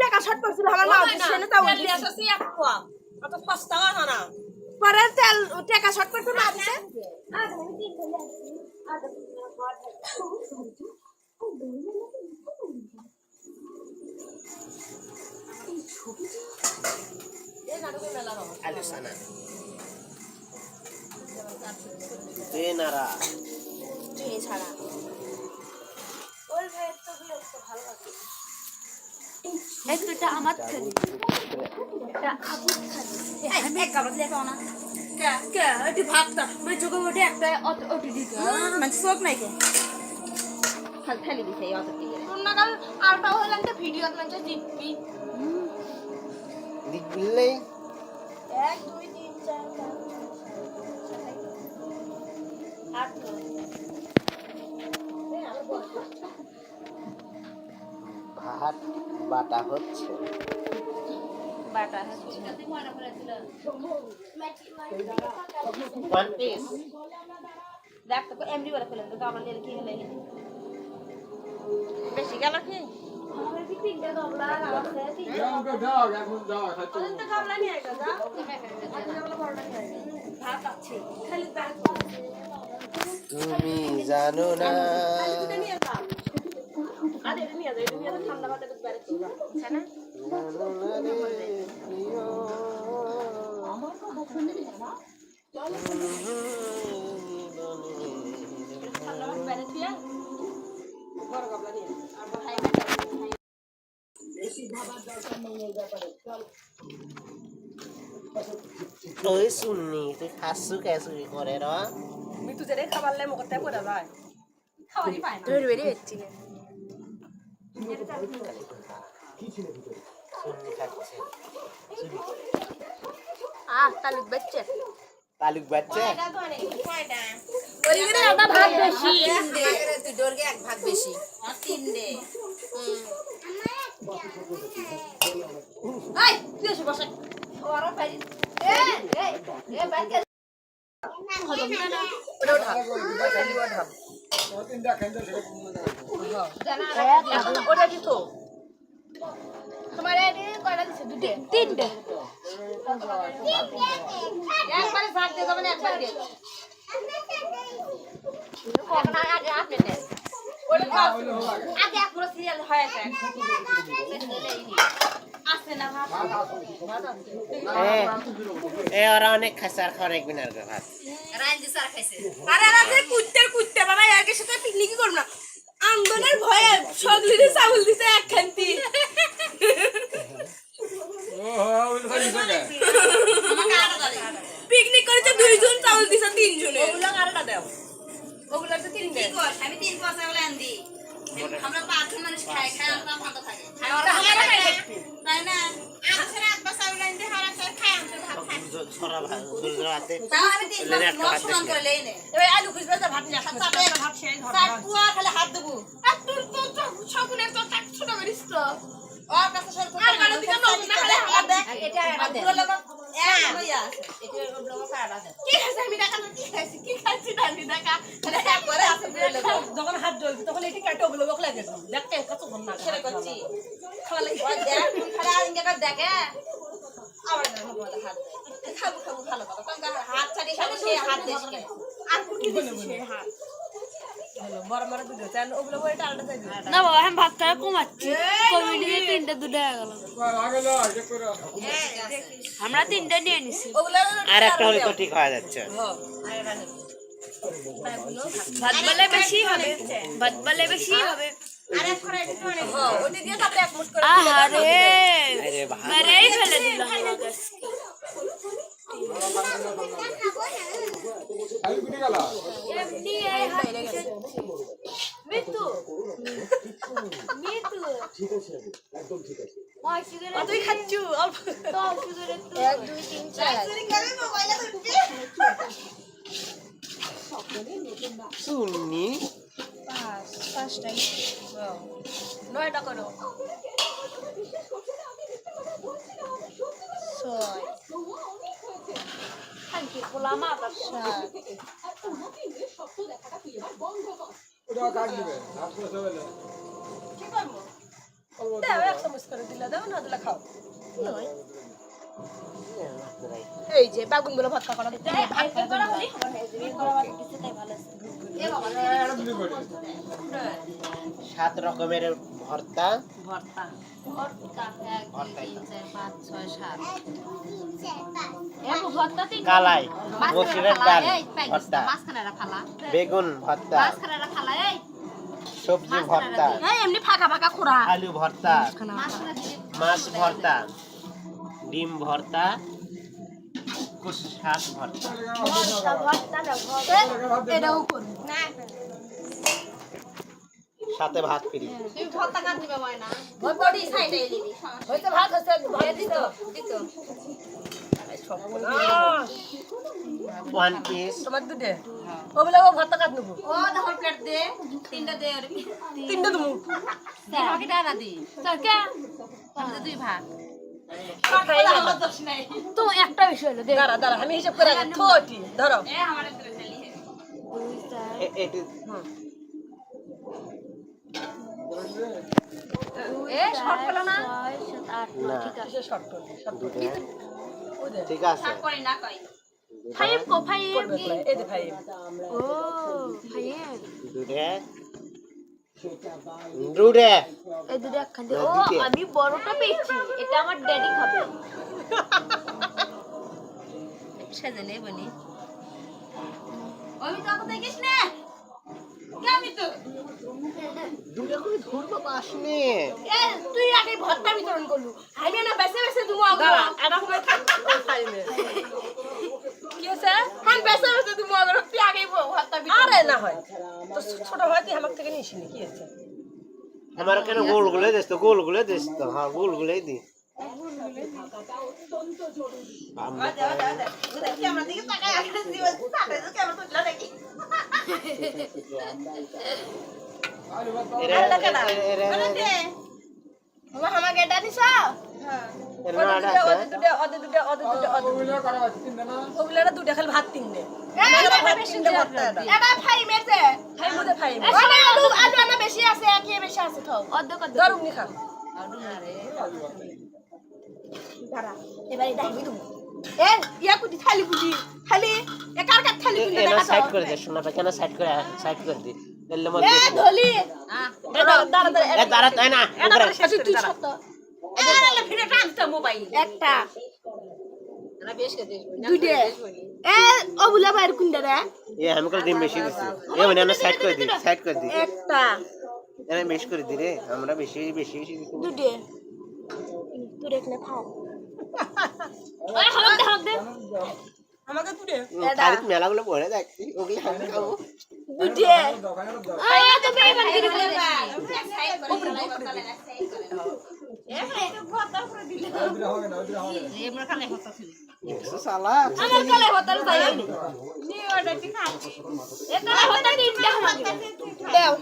টাকা শর্ট পড়ছিল আমার মা সেনে তাও তেল নিয়ে আসছি এক পোয়া অত সস্তা হয় না পরে তেল টাকা শর্ট পড়তে মা দিছে আলোচনা ট্রেনারা ট্রেনে ছাড়া ওই ভাই তো ভালো লাগে একটা আমার খালি এটা আবুল খালি এক কাপ দিলে কেন না কে কে এটি ভাতটা মানে চোখে ওঠে একটা ওটি দিতে মানে চোখ নাই কে খালি খালি দিছে অত দিয়ে না কাল আরটা হইলাম তো ভিডিও মানে জিপি দিগলে 1 2 3 4 5 6 ভাত বাটা হচ্ছে বাটা হচ্ছে ওয়ান পিস দেখ তো এমডি বলে ফেলেন তো আমার লেল কি হলে বেশি গেল কি আমার কি তিনটা গামলা আছে তিনটা দাও এখন দাও খাচ্ছি তো গামলা নিয়ে আইগা দাও গামলা বড় নিয়ে আইগা ভাত আছে খালি ভাত তুমি জানো না খালি দুটো নিয়ে যাও আরে নিয়ে যাও এটা নিয়ে ঠান্ডা ভাতে তো বাইরে ছিল আচ্ছা না আমার তো বসনে না চলো ঠান্ডা ভাত বাইরে ছিল বড় গামলা নিয়ে আর ভাই বেশি ভাবার দরকার নেই এই ব্যাপারে চল ওই শুননি তুই খাসু কেসুরি করে রা আমি তো জেরে খাবারলে মকতে পড়া যায় খাওয়ারই পায় না ধরে বেরি হচ্ছে কি ছিল ভিতরে শুননি খাচ্ছে তালুক বাচ্চা তালুক বাচ্চা এটা তো অনেক কয়টা ওইখানে আধা ভাগ বেশি তুই ডোরগে এক ভাগ বেশি আর তিন দে এই তুই এসে বসে ওরা বাইরে বাইরে ওটা কি তো তোমার কয়টা দিছে দুটো তিনটে একবারে ভাগ দিয়ে দেবেন একবারে দিয়ে এখন আগে আপনি দেন ওটা আগে পুরো সিরিয়াল হয়ে যায় আসে না ভাত এ ওরা অনেক খাসার খাওয়ার একদিন আর ভাত রাইন্দি স্যার খাইছে আরে আরে কুত্তে বাবা এর সাথে পিকনিক করব না আন্দোলনের ভয়ে সগলিরে চাউল দিতে এক খান্তি পিকনিক করেছে দুইজন চাউল দিছে তিনজনে ওগুলা আরেটা দাও ওগুলা তো তিন কি কর আমি 3 পয়সা বলে আনদি আমরা পাঁচজন মানুষ খাই আমরা ভাত থাকে তাই না আছে না পয়সা বলে আনদি হারা খাই আমরা ভাত খাই ছড়া ভাত দুর্গাতে তাও আমি 3 পয়সা সমান করে লই নে এবার আলু খুঁজবে ভাত নিয়ে তাতে ভাত সেই ধর তার পুয়া খালি হাত দেবো আর তোর তো সগুনের তো টাক ছোট করিস তো ওর কাছে সর আর গাড়ি দিকে নক না খালি হাত দেখ এটা পুরো লোক এক লইয়া আছে এটা লোক কাটা আছে কি খাইছিস আমি দেখা না কি খাইছি দানি দেখা তাহলে এক করে আছে পুরো লোক যখন হাত জ্বলছে তখন এটি কাটে ওগুলো বক লাগে দেখতে কত ঘন না সেটা করছি খালি ওই দেখ খালি আর ইনকা দেখে আবার বলে হাত দেয় খাবো ভালো কথা কারণ হাত ছাড়ি খালি সে হাত দেশকে আর কুটি দিছিস সে হাত বড় বড় দুটো চাল ওগুলো বড় টালটা চাই না বাবা আমি ভাত খাওয়া কমাচ্ছি কমিটিতে তিনটা দুটো হয়ে গেল আমরা তিনটা নিয়ে নিছি ওগুলো আর একটা হলে তো ঠিক হয়ে যাচ্ছে ভাত বলে বেশি হবে ভাত বলে বেশি হবে আর এক করে একটু অনেক ওটি দিয়ে তারপরে এক মুঠ করে আহারে আরে ভাত মেরেই ফেলে দিল আমাকে এমনি এই হাত মিতু মিতু ঠিক আছে একদম ঠিক আছে ওই সিগারেট তুই খাচ্ছু অল্প তো সিগারেট 1 2 3 4 চুরি করে মোবাইলে ধরছে শুননি নয়টা করো কি পোলা মাছ শাক কি করবো দাও এক চামচ করে দিলে দাও না দিলে খাও এই যে বাগুন গুলো ভর্তা করা দিতে ভাত করা হলি খবর হয়ে যাবে করা বাদ দিতে তাই ভালো আছে এ বাবা 7 রকমের ভর্তা ভর্তা ভর্তা 1 2 3 4 5 6 7 এত ভর্তা তিন কালাই মসুরের ডাল ভর্তা মাছখানারা ফালা বেগুন ভর্তা মাছখানারা ফালা এই সবজি ভর্তা এই এমনি ফাঁকা ফাঁকা খোরা আলু ভর্তা মাছখানা দিয়ে মাছ ভর্তা ডিম ভর্তা শাক ভর্তা ভর্তা না ভর্তা এটাও করব না সাথে ভাত ফ্রি তুমি ভর্তা কাট দিবে ময়না ভর্তাটি সাইডে লিবি হয়তো ভাত হচ্ছে ভয় দিত ওয়ান পিস তোমার দুধে ও বলে ও ভর্তা কাট নেবো ও দহর প্লেট দে তিনটা দে ওরে তিনটে দেবো ভাগে ডালা দি স্যার কে আমাদের দুই ভাগ খাই না। আমার দোষ নাই তো একটা বিষয় হলো দেখ দাঁড়া দাঁড়া আমি হিসাব করে আগে থোটি ধরো এ আমাদের দিলে ঢালি এটি এ শর্ট পেল না না কিসের শর্ট করবে শর্ট করবে দুটো ঠিক আছে ভাগ করি না কই ফাইভ কো ফাইভ করবে প্রায়। এই যে ভাই ও ফাইভ দুটো এই দুটো একখান ও আমি বড়টা পেয়েছি এটা আমার ড্যাডি খাবে সেজে বনি আমি তো আপনি দেখিস না কেমন তো দুটো করে ধরবো পাসনে এ তুই আগে ভর্তা বিতরণ করলু আমি না বেসে বেসে দুমু আগো দাঁড়া এটা হবে খাইবে কি আছে হান বেসে বেসে দুমু আগো তুই আগে ভর্তা বিতরণ আরে না হয় তো ছোট হয় তুই আমার থেকে নিস নি কি আছে আমার কেন গোলগুলো দিস তো গোলগুলো দিস তো হ্যাঁ গোলগুলোই দি ক্যামেরা দিকে তাকায় আগে দিও তাকায় তো ক্যামেরা তুললা দেখি মানে দে মামা আমাকে এটা দিছো ওগুলা দুটা খালি ভাত তিনটে এটা ফাই মেরতে খাই মুদে খাই ওটা আলু আলু না বেশি আছে কি বেশি আছে তো অর্ধেক অর্ধেক ধর উনি খা দাঁড়া এবারে ডাইবি তুমি এ ইয়া কুটি থালি কুটি থালি এ কার কার থালি কুটি এনা দেখা সাইড করে দে শোনা কেন সাইড করে দি এলে মধ্যে এ ধলি এ দাঁড়া তাই না তুই ছোট আরে ফিরে টানতে মোবাইল একটা না বেশ কে দেশ দুইটা এ ও বুলা বাইর কুন্ডা রে এ আমি কল ডিম বেশি দিছি এ মানে না সাইড করে দি একটা এনা বেশি করে দি রে আমরা বেশি বেশি দিছি দুইটা তুই দেখলে খাও ওই হলক দে আমাকে তুলে খালি মেলাগুলো পড়ে দেখছি ওগুলো আমি খাবো দুইটা আয় তো বেমান করে বলে সাইড করে লাই বসালে না সাইড করে এ ভাই তো ভর্তা করে দিলে এমরা কানে হতা ছিল দেখছো শালা আমার কালে হতার তাই নি ওটা ঠিক আছে এটা হতা তিনটা দাও